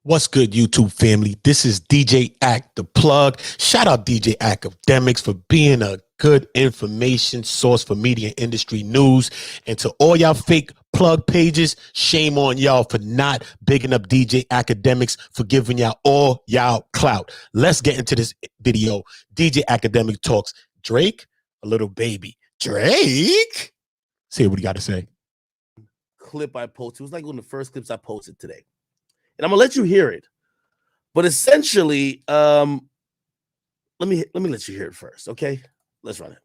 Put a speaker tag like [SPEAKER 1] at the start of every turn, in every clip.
[SPEAKER 1] What's good, YouTube family? This is DJ Ack, the plug. Shout out DJ Akademiks for being a good information source for media industry news. And to all y'all fake plug pages, shame on y'all for not bigging up DJ Akademiks, for giving y'all all y'all clout. Let's get into this video. DJ Akademiks talks Drake, a little baby. Drake? See what you got to say.
[SPEAKER 2] Clip I posted. It was like one of the first clips I posted today. And I'm gonna let you hear it, but essentially, let me let you hear it first, okay? Let's run it.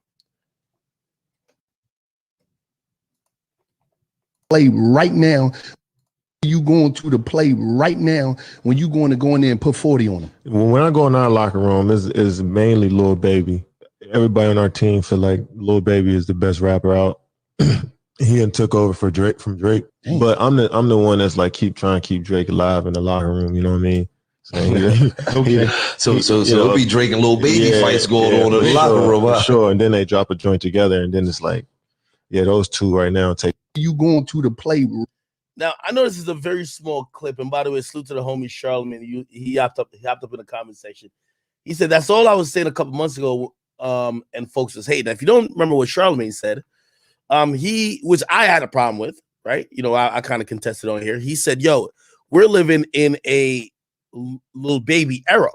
[SPEAKER 3] Play right now. You going to the play right now when you going to go in there and put 40 on them?
[SPEAKER 4] When I go in our locker room, is mainly Lil Baby. Everybody on our team feel like Lil Baby is the best rapper out. He done took over for Drake from Drake. Dang. But I'm the one that's like trying to keep Drake alive in the locker room. You know what I mean?
[SPEAKER 5] So it'll be Drake and Lil Baby fights going on in the locker room.
[SPEAKER 4] For sure. And then they drop a joint together, and then it's like, yeah, those two right now take.
[SPEAKER 3] You going to the play?
[SPEAKER 2] Now I know this is a very small clip, and by the way, salute to the homie Charlemagne. He hopped up in the comment section. He said that's all I was saying a couple months ago. And folks was hating. Now, if you don't remember what Charlemagne said, which I had a problem with, right? You know, I kind of contested on here. He said, yo, we're living in a Lil Baby era.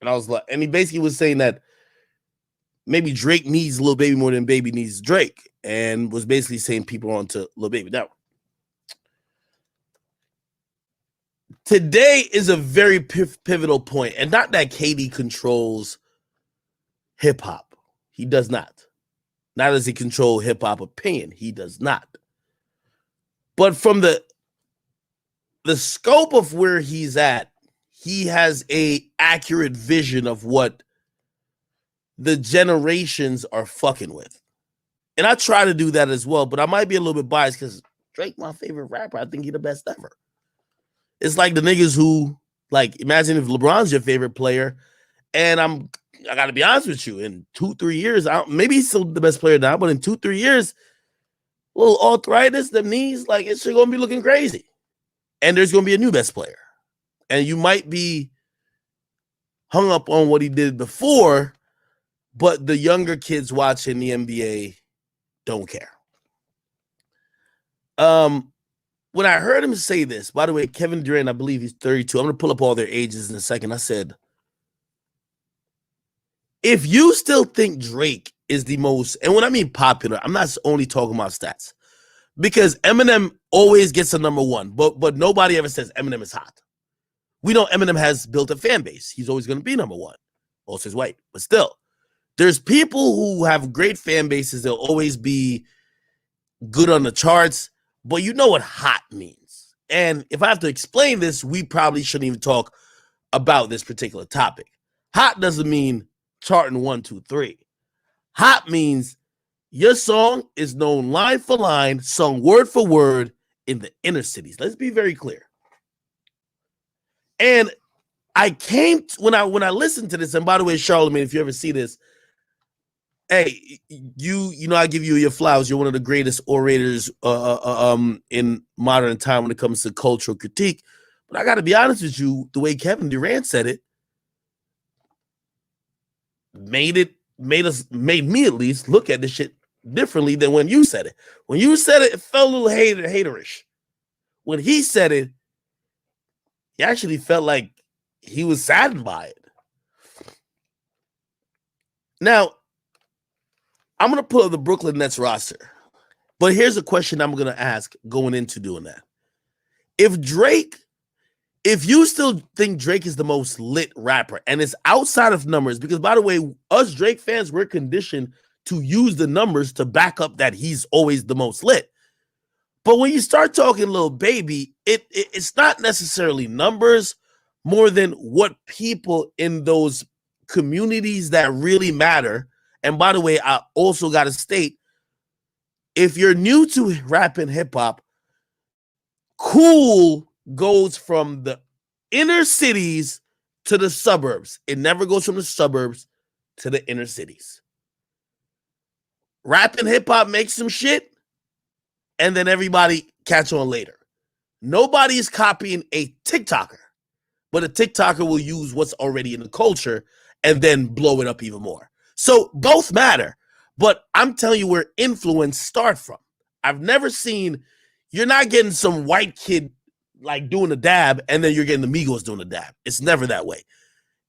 [SPEAKER 2] And I was like, and he basically was saying that maybe Drake needs Lil Baby more than Baby needs Drake, and was basically saying people are onto Lil Baby. Now, today is a very pivotal point, and not that KD controls hip hop. He does not. Not does he control hip-hop opinion. He does not. But from the scope of where he's at, he has a accurate vision of what the generations are fucking with. And I try to do that as well, but I might be a little bit biased because Drake, my favorite rapper. I think he's the best ever. It's like the niggas who, like, imagine if LeBron's your favorite player, and I got to be honest with you, in 2-3 years, maybe he's still the best player now, but in 2-3 years, a little arthritis, the knees, like, it's going to be looking crazy. And there's going to be a new best player. And you might be hung up on what he did before, but the younger kids watching the NBA don't care. When I heard him say this, by the way, Kevin Durant, I believe he's 32. I'm going to pull up all their ages in a second. I said, if you still think Drake is the most, and when I mean popular, I'm not only talking about stats, because Eminem always gets a number one, but nobody ever says Eminem is hot. We know Eminem has built a fan base. He's always going to be number one. Also, he's white, but still, there's people who have great fan bases. They'll always be good on the charts, but you know what hot means. And if I have to explain this, we probably shouldn't even talk about this particular topic. Hot doesn't mean charting 1, 2, 3. Hot means your song is known line for line, sung word for word in the inner cities. Let's be very clear. And I came when I listened to this, and by the way, Charlemagne, if you ever see this, hey, you know I give you your flowers. You're one of the greatest orators in modern time when it comes to cultural critique. But I got to be honest with you, the way Kevin Durant said it, made me at least look at this shit differently than when you said it. When you said it, it felt a little haterish. When he said it, he actually felt like he was saddened by it. Now, I'm going to pull up the Brooklyn Nets roster. But here's a question I'm going to ask going into doing that. If you still think Drake is the most lit rapper, and it's outside of numbers, because by the way, us Drake fans, we're conditioned to use the numbers to back up that he's always the most lit. But when you start talking Lil Baby, it's not necessarily numbers more than what people in those communities that really matter. And by the way, I also got to state, if you're new to rap and hip hop, cool goes from the inner cities to the suburbs. It never goes from the suburbs to the inner cities. Rap and hip hop makes some shit, and then everybody catch on later. Nobody is copying a TikToker. but a TikToker will use what's already in the culture and then blow it up even more. So both matter, but I'm telling you where influence start from. I've never seen, you're not getting some white kid like doing a dab and then you're getting the Migos doing a dab. It's never that way.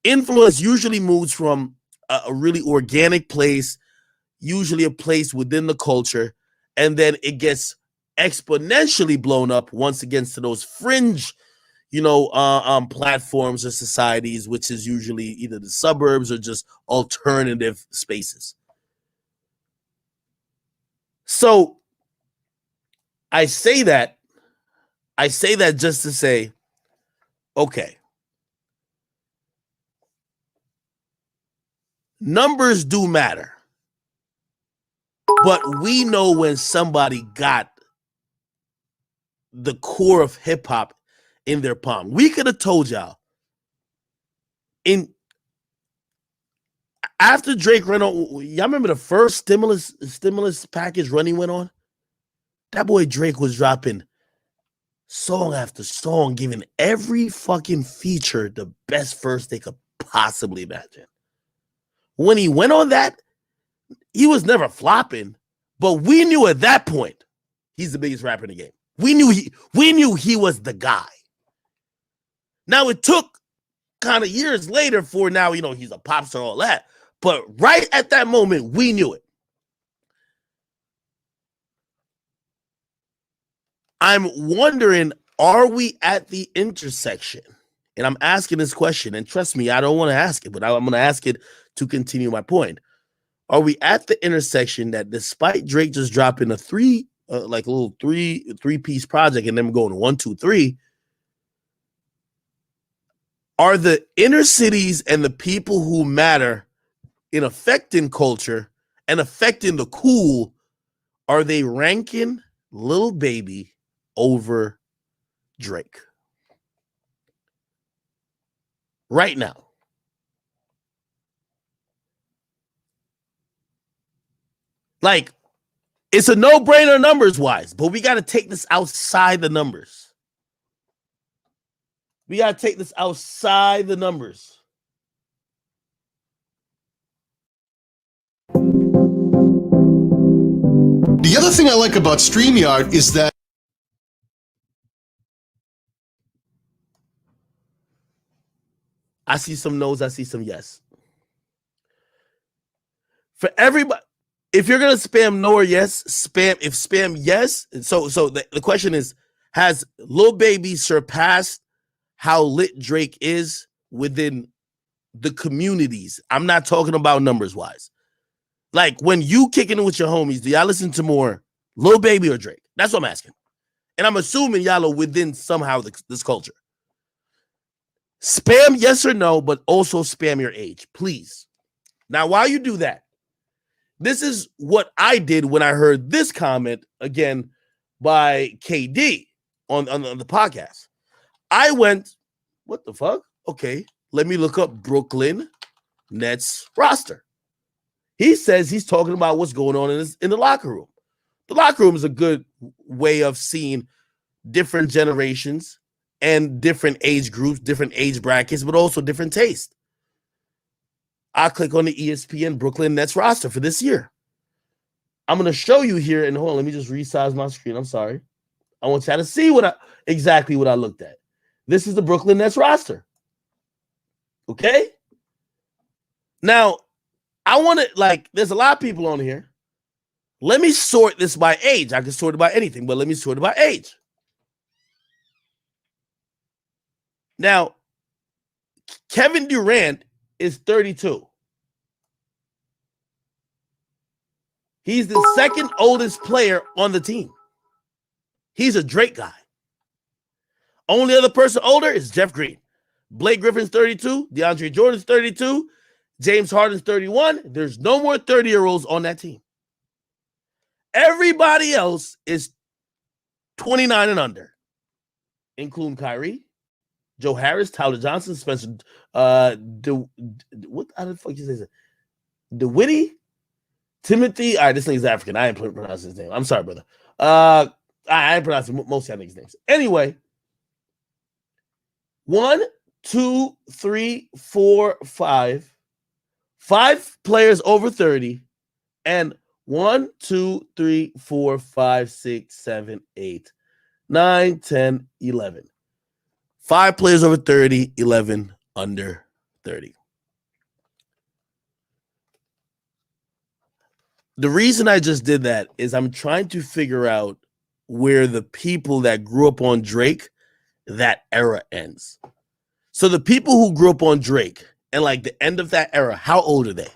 [SPEAKER 2] Influence usually moves from a really organic place, usually a place within the culture, and then it gets exponentially blown up once again to those fringe, platforms or societies, which is usually either the suburbs or just alternative spaces. So I say that just to say, okay, numbers do matter, but we know when somebody got the core of hip hop in their palm. We could have told y'all after Drake ran on, y'all remember the first stimulus package run he went on? That boy Drake was dropping song after song, giving every fucking feature the best verse they could possibly imagine. When he went on that, he was never flopping, but we knew at that point he's the biggest rapper in the game. We knew he was the guy. Now it took kind of years later for now, he's a pop star, all that. But right at that moment, we knew it. I'm wondering, are we at the intersection? And I'm asking this question, and trust me, I don't want to ask it, but I'm going to ask it to continue my point. Are we at the intersection that despite Drake just dropping a little three-piece project and them going 1, 2, 3, are the inner cities and the people who matter in affecting culture and affecting the cool, are they ranking Lil Baby over Drake right now? Like, it's a no-brainer numbers-wise, but we got to take this outside the numbers. We got to take this outside the numbers.
[SPEAKER 6] The other thing I like about StreamYard is that
[SPEAKER 2] I see some no's, I see some yes. For everybody, if you're gonna spam no or yes, spam yes. So the question is, has Lil Baby surpassed how lit Drake is within the communities? I'm not talking about numbers wise. Like when you kicking it with your homies, do y'all listen to more Lil Baby or Drake? That's what I'm asking. And I'm assuming y'all are within somehow this culture. Spam yes or no, but also spam your age, please. Now, while you do that, this is what I did when I heard this comment again by KD on the podcast. I went, what the fuck? Okay, let me look up Brooklyn Nets roster. He says he's talking about what's going on in the locker room. The locker room is a good way of seeing different generations and different age groups, different age brackets, but also different taste. I'll click on the ESPN Brooklyn Nets roster for this year. I'm going to show you here, and hold on, let me just resize my screen. I'm sorry. I want y'all to see exactly what I looked at. This is the Brooklyn Nets roster. Okay? Now, I want to, there's a lot of people on here. Let me sort this by age. I can sort it by anything, but let me sort it by age. Now, Kevin Durant is 32. He's the second oldest player on the team. He's a Drake guy. Only other person older is Jeff Green. Blake Griffin's 32. DeAndre Jordan's 32. James Harden's 31. There's no more 30-year-olds on that team. Everybody else is 29 and under, including Kyrie, Joe Harris, Tyler Johnson, Spencer, what the fuck you say? DeWitty, Timothy. All right, this thing's African. I ain't pronouncing his name. I'm sorry, brother. I ain't pronouncing most of y'all niggas' names. Anyway, 1, 2, 3, 4, 5. 5 players over 30, and 1, 2, 3, 4, 5, 6, 7, 8, 9, 10, 11. 5 players over 30, 11 under 30. The reason I just did that is I'm trying to figure out where the people that grew up on Drake, that era ends. So the people who grew up on Drake and like the end of that era, how old are they?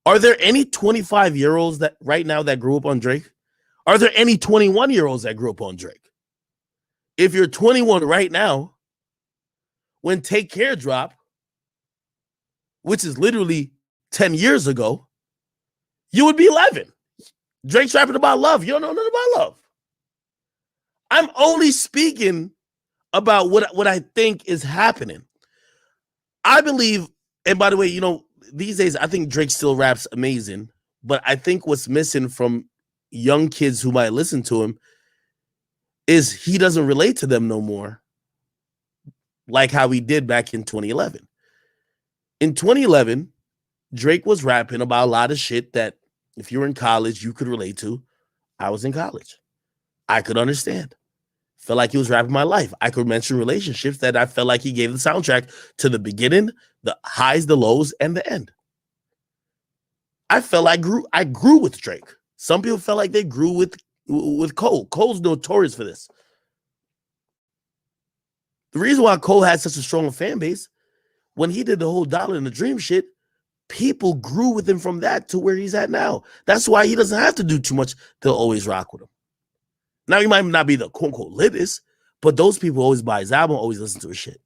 [SPEAKER 2] Are there any 25-year-olds that right now that grew up on Drake? Are there any 21-year-olds that grew up on Drake? If you're 21 right now, when Take Care dropped, which is literally 10 years ago, you would be 11. Drake's rapping about love. You don't know nothing about love. I'm only speaking about what I think is happening. I believe, and by the way, you know, these days I think Drake still raps amazing, but I think what's missing from young kids who might listen to him is he doesn't relate to them no more like how he did back in 2011. In 2011, Drake was rapping about a lot of shit that if you were in college, you could relate to. I was in college. I could understand. Felt like he was rapping my life. I could mention relationships that I felt like he gave the soundtrack to the beginning, the highs, the lows, and the end. I felt I grew with Drake. Some people felt like they grew with Cole. Cole's notorious for this. The reason why Cole had such a strong fan base, when he did the whole Dollar in the Dream shit, people grew with him from that to where he's at now. That's why he doesn't have to do too much. They'll always rock with him. Now, he might not be the quote-unquote latest, but those people always buy his album, always listen to his shit.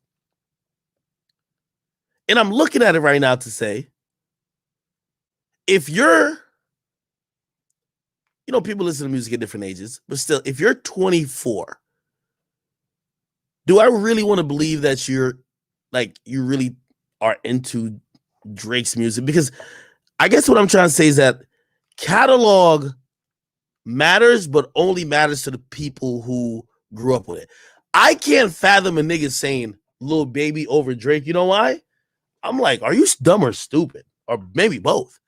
[SPEAKER 2] And I'm looking at it right now to say, if you're, you know, people listen to music at different ages, but still, if you're 24, do I really want to believe that you're, like, you really are into Drake's music? Because I guess what I'm trying to say is that catalog matters, but only matters to the people who grew up with it. I can't fathom a nigga saying Lil Baby over Drake. You know why? I'm like, are you dumb or stupid? Or maybe both.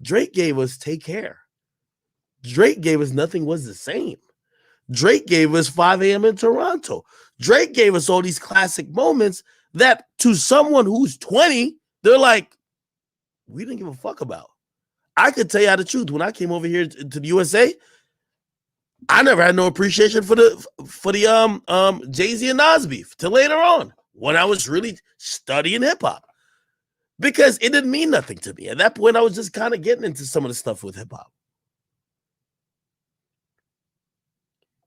[SPEAKER 2] Drake gave us Take Care. Drake gave us Nothing Was the Same. Drake gave us 5 a.m. in Toronto. Drake gave us all these classic moments that to someone who's 20, they're like, we didn't give a fuck about. I could tell you the truth. When I came over here to the USA, I never had no appreciation for the Jay-Z and Nas beef till later on when I was really studying hip hop, because it didn't mean nothing to me. At that point, I was just kind of getting into some of the stuff with hip hop.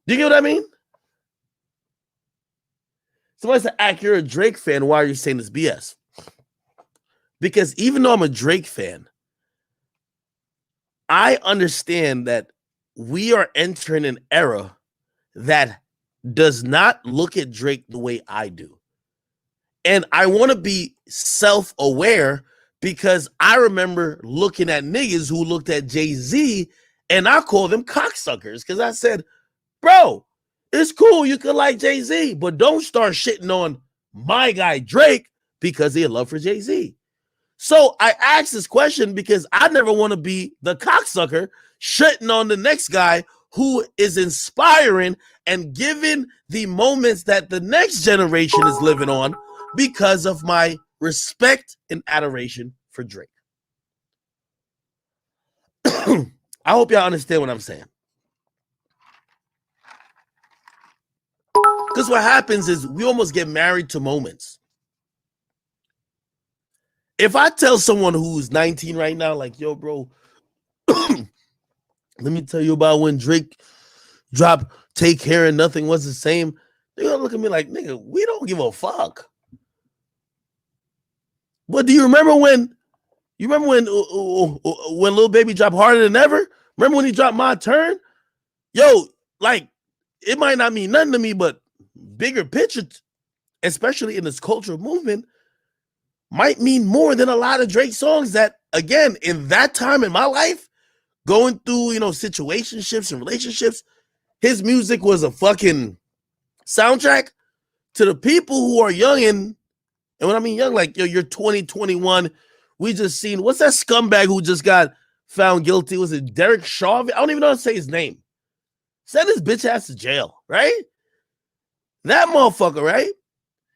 [SPEAKER 2] Do you get what I mean? Somebody said, "Ak, you're a Drake fan. Why are you saying this BS?" Because even though I'm a Drake fan, I understand that we are entering an era that does not look at Drake the way I do. And I want to be self-aware because I remember looking at niggas who looked at Jay-Z and I call them cocksuckers because I said, bro, it's cool. You could like Jay-Z, but don't start shitting on my guy Drake because he had love for Jay-Z. So I asked this question because I never want to be the cocksucker shitting on the next guy who is inspiring and giving the moments that the next generation is living on because of my respect and adoration for Drake. I hope y'all understand what I'm saying. Because what happens is we almost get married to moments. If I tell someone who's 19 right now, like, yo, bro, let me tell you about when Drake dropped Take Care and Nothing Was the Same, they're gonna look at me like, nigga, we don't give a fuck. But do you remember when Lil Baby dropped Harder Than Ever? Remember when he dropped My Turn? Yo, like, it might not mean nothing to me, but bigger picture, especially in this cultural movement, might mean more than a lot of Drake songs that, again, in that time in my life, going through, you know, situationships and relationships, his music was a fucking soundtrack to the people who are young and And when I mean young, like, yo, you're 20, 21. We just seen, what's that scumbag who just got found guilty? Was it Derek Shaw? I don't even know how to say his name. Send his bitch ass to jail, right? That motherfucker, right?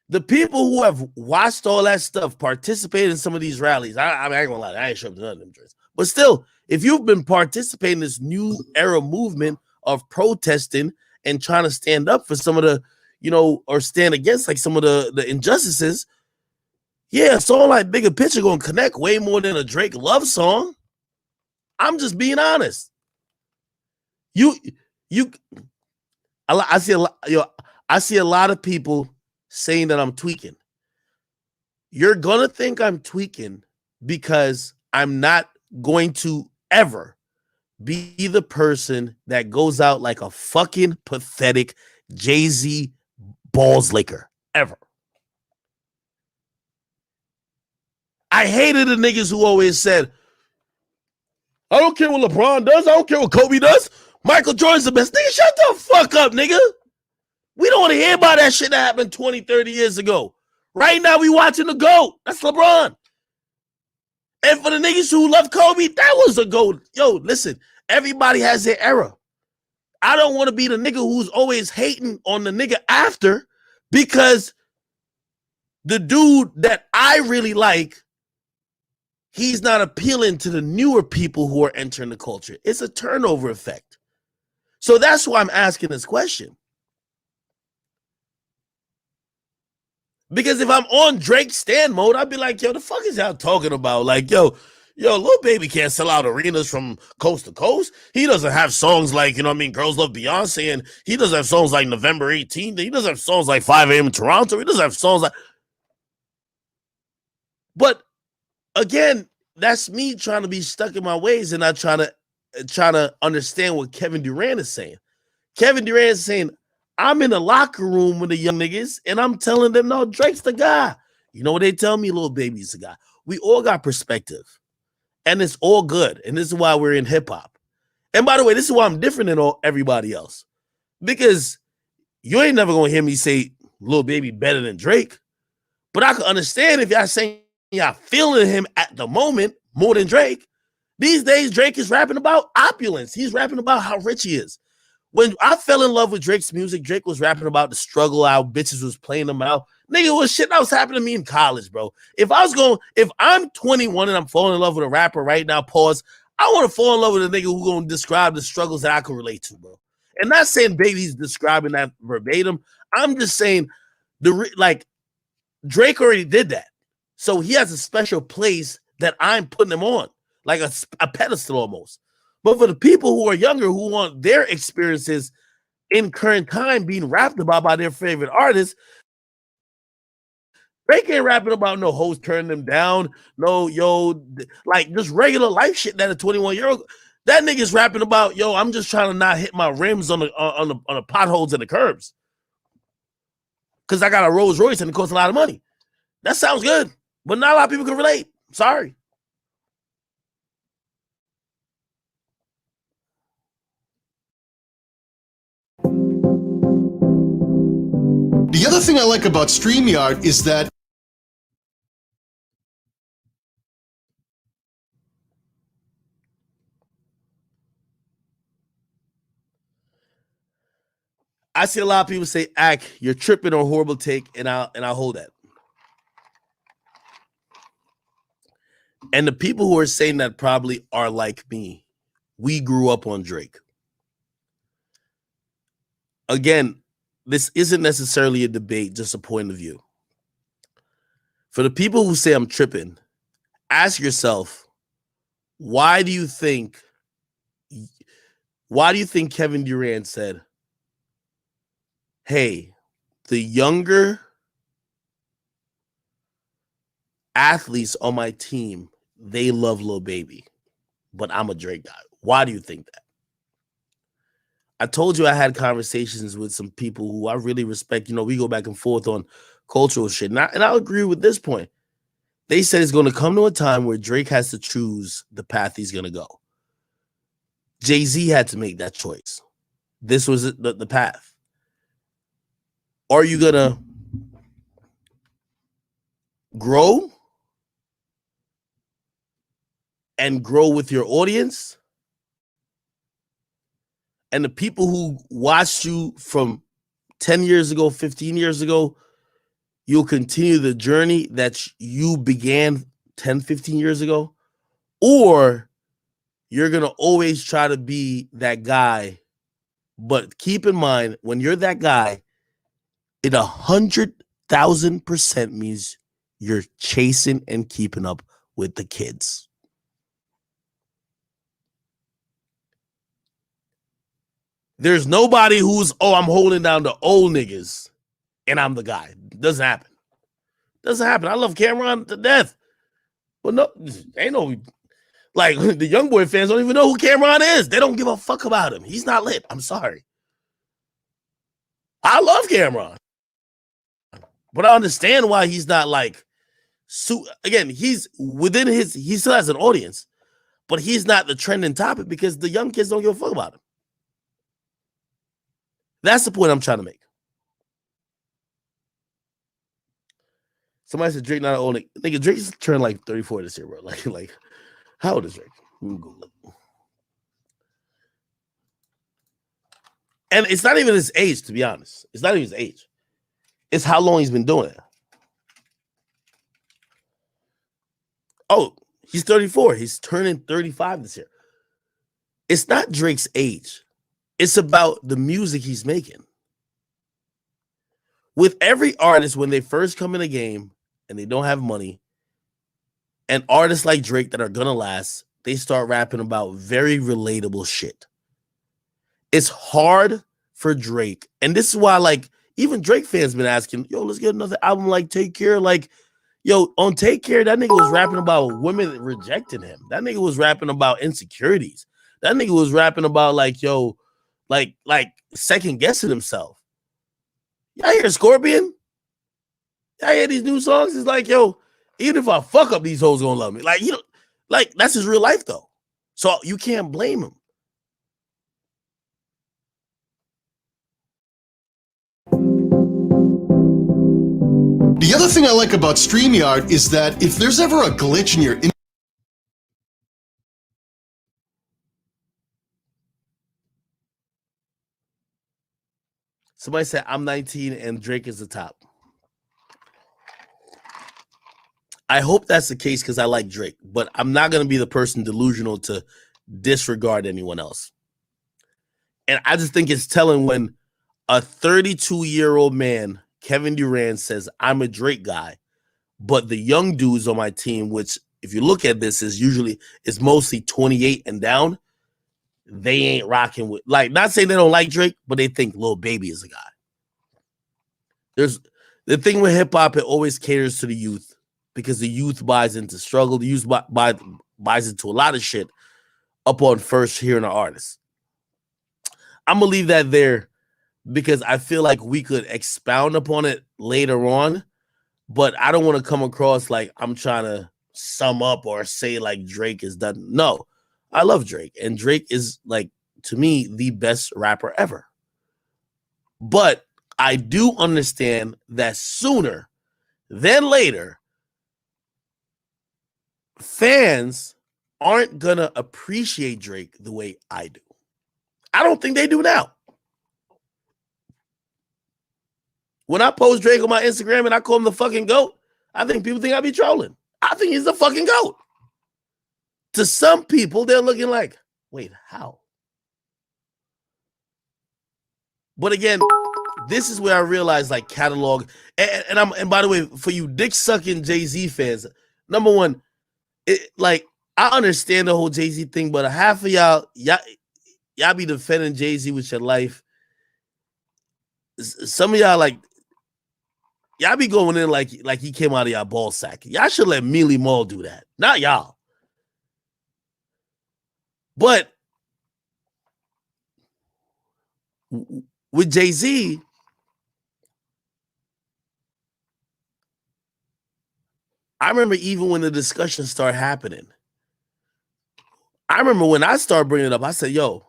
[SPEAKER 2] The people who have watched all that stuff, participated in some of these rallies. I ain't gonna lie, I ain't sure up to none of them joints. But still, if you've been participating in this new era movement of protesting and trying to stand up for some of the, you know, or stand against like some of the injustices, yeah, a song like Bigger Picture gonna connect way more than a Drake love song. I'm just being honest. I see a lot of people saying that I'm tweaking. You're gonna think I'm tweaking because I'm not going to ever be the person that goes out like a fucking pathetic Jay-Z balls licker ever. I hated the niggas who always said, I don't care what LeBron does, I don't care what Kobe does, Michael Jordan's the best. Nigga, shut the fuck up, nigga. We don't want to hear about that shit that happened 20, 30 years ago. Right now, we watching the GOAT. That's LeBron. And for the niggas who love Kobe, that was a GOAT. Yo, listen, everybody has their era. I don't want to be the nigga who's always hating on the nigga after, because the dude that I really like, he's not appealing to the newer people who are entering the culture. It's a turnover effect. So that's why I'm asking this question. Because if I'm on Drake stand mode, I'd be like, yo, the fuck is y'all talking about? Like, yo, Lil Baby can't sell out arenas from coast to coast. He doesn't have songs like, you know what I mean, Girls Love Beyonce, and he doesn't have songs like November 18th. He doesn't have songs like 5 a.m. in Toronto. He doesn't have songs like... But again, that's me trying to be stuck in my ways and not trying to understand what Kevin Durant is saying. Kevin Durant is saying, I'm in the locker room with the young niggas, and I'm telling them, no, Drake's the guy. You know what they tell me? Lil Baby's the guy. We all got perspective, and it's all good, and this is why we're in hip-hop. And by the way, this is why I'm different than everybody else, because you ain't never going to hear me say Lil Baby better than Drake, but I can understand if y'all saying y'all feeling him at the moment more than Drake. These days, Drake is rapping about opulence. He's rapping about how rich he is. When I fell in love with Drake's music, Drake was rapping about the struggle, how bitches was playing them out. Nigga, was shit that was happening to me in college, bro. If I'm 21 and I'm falling in love with a rapper right now, pause, I want to fall in love with a nigga who's going to describe the struggles that I can relate to, bro. And not saying Baby's describing that verbatim. I'm just saying, Drake already did that. So he has a special place that I'm putting him on, like a pedestal almost. But for the people who are younger, who want their experiences in current time being rapped about by their favorite artists, Drake ain't rapping about no hoes turning them down, no, like just regular life shit that a 21-year-old, that nigga's rapping about, I'm just trying to not hit my rims on the potholes and the curbs. Because I got a Rolls Royce and it costs a lot of money. That sounds good, but not a lot of people can relate. Sorry.
[SPEAKER 6] The other thing I like about StreamYard is that
[SPEAKER 2] I see a lot of people say, "Ak, you're tripping or horrible take," and I'll hold that. And the people who are saying that probably are like me. We grew up on Drake. Again, this isn't necessarily a debate, just a point of view. For the people who say I'm tripping, ask yourself, why do you think Kevin Durant said, hey, the younger athletes on my team, they love Lil Baby, but I'm a Drake guy. Why do you think that? I told you I had conversations with some people who I really respect. We go back and forth on cultural shit. And I'll agree with this point. They said it's going to come to a time where Drake has to choose the path he's going to go. Jay-Z had to make that choice. This was the path. Are you going to grow and grow with your audience, and the people who watched you from 10 years ago, 15 years ago, you'll continue the journey that you began 10, 15 years ago, or you're going to always try to be that guy. But keep in mind, when you're that guy, it 100,000% means you're chasing and keeping up with the kids. There's nobody who's, oh, I'm holding down the old niggas and I'm the guy. Doesn't happen. Doesn't happen. I love Cameron to death. But no, ain't no, like, the young boy fans don't even know who Cameron is. They don't give a fuck about him. He's not lit. I'm sorry. I love Cameron. But I understand why he's not like, again, he's within his, he still has an audience, but he's not the trending topic because the young kids don't give a fuck about him. That's the point I'm trying to make. Somebody said Drake not an old nigga. Nigga, Drake's turned like 34 this year, bro. Like, how old is Drake? And it's not even his age, to be honest. It's not even his age. It's how long he's been doing it. Oh, he's 34. He's turning 35 this year. It's not Drake's age. It's about the music he's making. With every artist, when they first come in the game and they don't have money, and artists like Drake that are gonna last, they start rapping about very relatable shit. It's hard for Drake. And this is why, like, even Drake fans been asking, yo, let's get another album like Take Care. Like, yo, on Take Care, that nigga was rapping about women rejecting him. That nigga was rapping about insecurities. That nigga was rapping about, like, yo, like second guessing himself. Y'all hear Scorpion? Y'all hear these new songs? It's like, yo, even if I fuck up, these hoes gonna love me. Like, you know, like, that's his real life though. So you can't blame him.
[SPEAKER 6] The other thing I like about StreamYard is that if there's ever a glitch in your
[SPEAKER 2] Somebody said I'm 19 and Drake is the top. I hope that's the case because I like Drake, but I'm not going to be the person delusional to disregard anyone else. And I just think it's telling when a 32-year-old man, Kevin Durant, says, I'm a Drake guy, but the young dudes on my team, which if you look at this is mostly 28 and down, they ain't rocking with, like, not saying they don't like Drake, but they think Lil Baby is a guy. There's the thing with hip hop, it always caters to the youth because the youth buys into struggle. The youth buys into a lot of shit upon first hearing an artist. I'm gonna leave that there because I feel like we could expound upon it later on, but I don't want to come across like I'm trying to sum up or say like Drake is done. No. I love Drake, and Drake is, like, to me, the best rapper ever. But I do understand that sooner than later, fans aren't going to appreciate Drake the way I do. I don't think they do now. When I post Drake on my Instagram and I call him the fucking GOAT, I think people think I be trolling. I think he's the fucking GOAT. To some people, they're looking like, wait, how? But again, this is where I realize, like, catalog. And by the way, for you dick-sucking Jay-Z fans, number one, I understand the whole Jay-Z thing, but half of y'all be defending Jay-Z with your life. Some of y'all, like, y'all be going in like he came out of y'all ball sack. Y'all should let Mealy Mall do that, not y'all. But with Jay-Z, I remember even when the discussion started happening, I remember when I started bringing it up, I said, yo,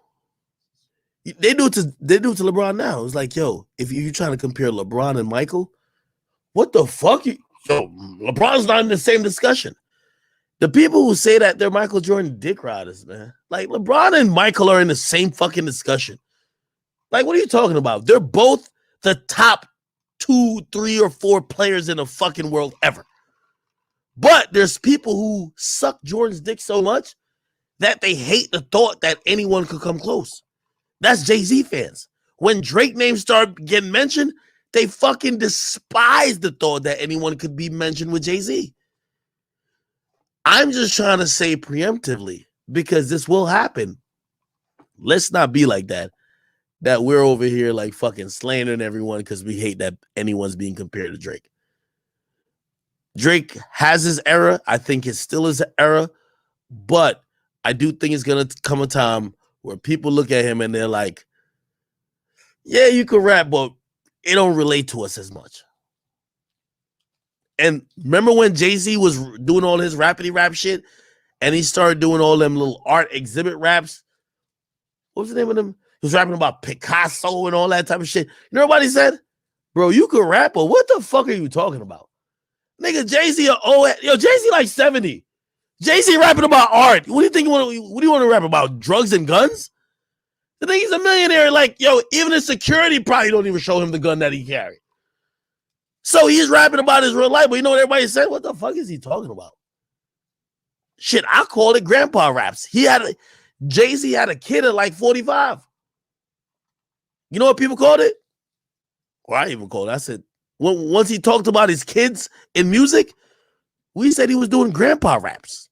[SPEAKER 2] they do it to LeBron now. It's like, yo, if you're trying to compare LeBron and Michael, what the fuck? Yo, LeBron's not in the same discussion. The people who say that they're Michael Jordan dick riders, man. Like LeBron and Michael are in the same fucking discussion. Like, what are you talking about? They're both the top 2, 3, or 4 players in the fucking world ever. But there's people who suck Jordan's dick so much that they hate the thought that anyone could come close. That's Jay-Z fans. When Drake names start getting mentioned, they fucking despise the thought that anyone could be mentioned with Jay-Z. I'm just trying to say preemptively, because this will happen. Let's not be like that. That we're over here like fucking slandering everyone because we hate that anyone's being compared to Drake. Drake has his era. I think it still is an era. But I do think it's going to come a time where people look at him and they're like, yeah, you can rap, but it don't relate to us as much. And remember when Jay-Z was doing all his rappity rap shit and he started doing all them little art exhibit raps? What was the name of them? He was rapping about Picasso and all that type of shit. You know what he said? Bro, you could rap, but what the fuck are you talking about? Nigga, Jay-Z, Jay-Z like 70. Jay-Z rapping about art. What do you think? What do you want to rap about? Drugs and guns? The thing he's a millionaire. Like, yo, even the security probably don't even show him the gun that he carried. So he's rapping about his real life, but you know what everybody said? What the fuck is he talking about? Shit, I call it grandpa raps. Jay-Z had a kid at like 45. You know what people called it? Or I even called it. I said, once he talked about his kids in music, we said he was doing grandpa raps.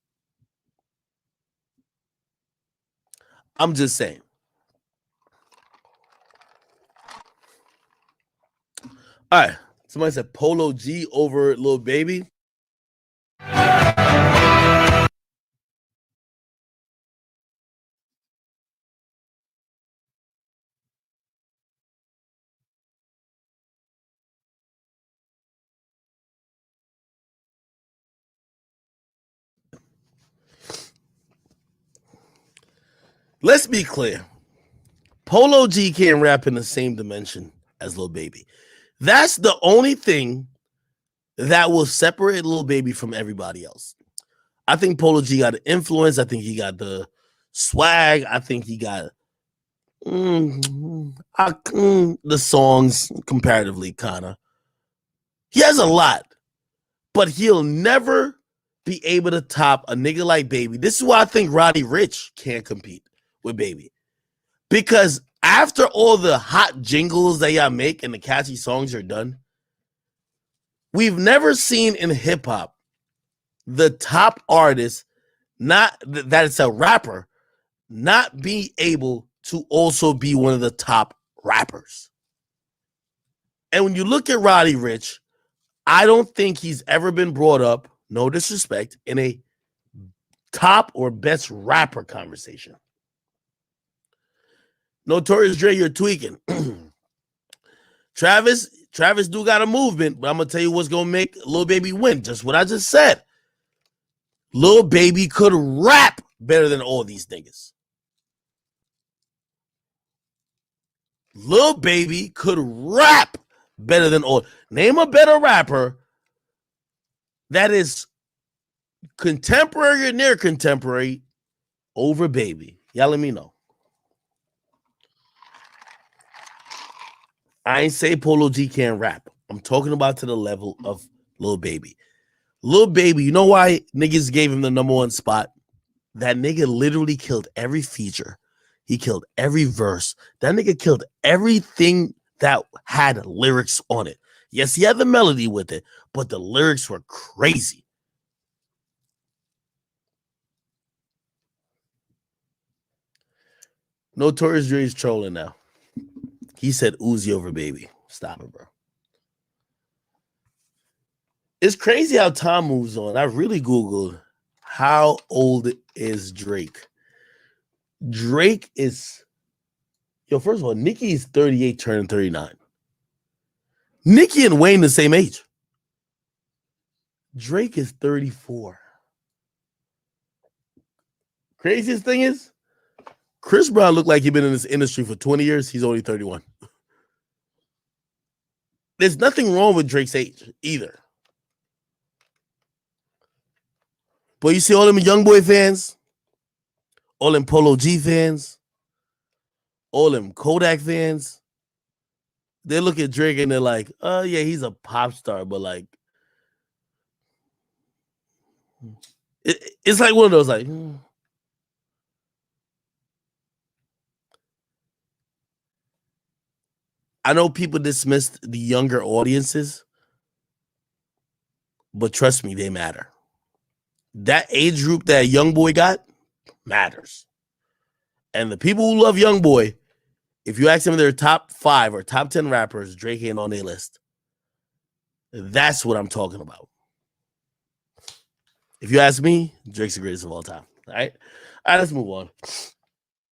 [SPEAKER 2] I'm just saying. All right. Somebody said Polo G over Lil Baby. Let's be clear. Polo G can't rap in the same dimension as Lil Baby. That's the only thing that will separate Lil Baby from everybody else. I think Polo G got the influence. I think he got the swag. I think he got the songs comparatively, kind of. He has a lot, but he'll never be able to top a nigga like Baby. This is why I think Roddy Ricch can't compete with Baby. Because after all the hot jingles that y'all make and the catchy songs are done, we've never seen in hip-hop the top artist, not that it's a rapper, not be able to also be one of the top rappers. And when you look at Roddy Ricch, I don't think he's ever been brought up, no disrespect, in a top or best rapper conversation. Notorious Dre, you're tweaking. Travis do got a movement, but I'm going to tell you what's going to make Lil Baby win. Just what I just said. Lil Baby could rap better than all these niggas. Lil Baby could rap better than all. Name a better rapper that is contemporary or near contemporary over Baby. Y'all let me know. I ain't say Polo G can't rap. I'm talking about to the level of Lil Baby. Lil Baby, you know why niggas gave him the #1 spot? That nigga literally killed every feature. He killed every verse. That nigga killed everything that had lyrics on it. Yes, he had the melody with it, but the lyrics were crazy. Notorious Dre's trolling now. He said Uzi over Baby. Stop it, bro. It's crazy how time moves on. I really Googled how old is Drake. Drake is, first of all, Nicki is 38, turning 39. Nicki and Wayne the same age. Drake is 34. Craziest thing is, Chris Brown looked like he'd been in this industry for 20 years. He's only 31. There's nothing wrong with Drake's age either. But you see all them young boy fans, all them Polo G fans, all them Kodak fans, they look at Drake and they're like, oh yeah, he's a pop star, but like, it's like one of those like, I know people dismissed the younger audiences, but trust me, they matter. That age group that Young Boy got matters. And the people who love Young Boy, if you ask them their top 5 or top 10 rappers, Drake ain't on their list. That's what I'm talking about. If you ask me, Drake's the greatest of all time. All right, let's move on.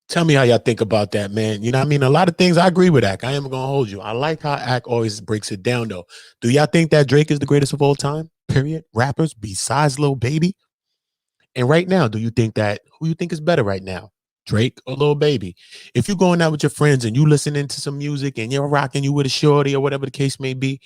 [SPEAKER 1] Tell me how y'all think about that, man. You know what I mean? A lot of things I agree with Ak. I am gonna hold you. I like how Ak always breaks it down, though. Do y'all think that Drake is the greatest of all time? Period. Rappers besides Lil Baby? And right now, do you think that who you think is better right now? Drake or Lil Baby? If you're going out with your friends and you listening to some music and you're rocking you with a shorty or whatever the case may be,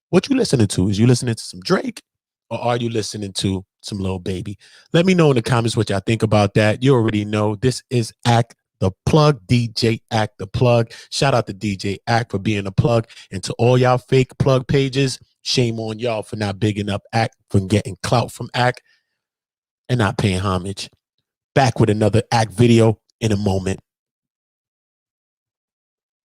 [SPEAKER 1] what you listening to? Is you listening to some Drake or are you listening to some Lil Baby? Let me know in the comments what y'all think about that. You already know this is Ak the Plug, DJ Ak the Plug. Shout out to DJ Ak for being a plug. And to all y'all fake plug pages, shame on y'all for not bigging up Ak, for getting clout from Ak and not paying homage. Back with another Ak video in a moment.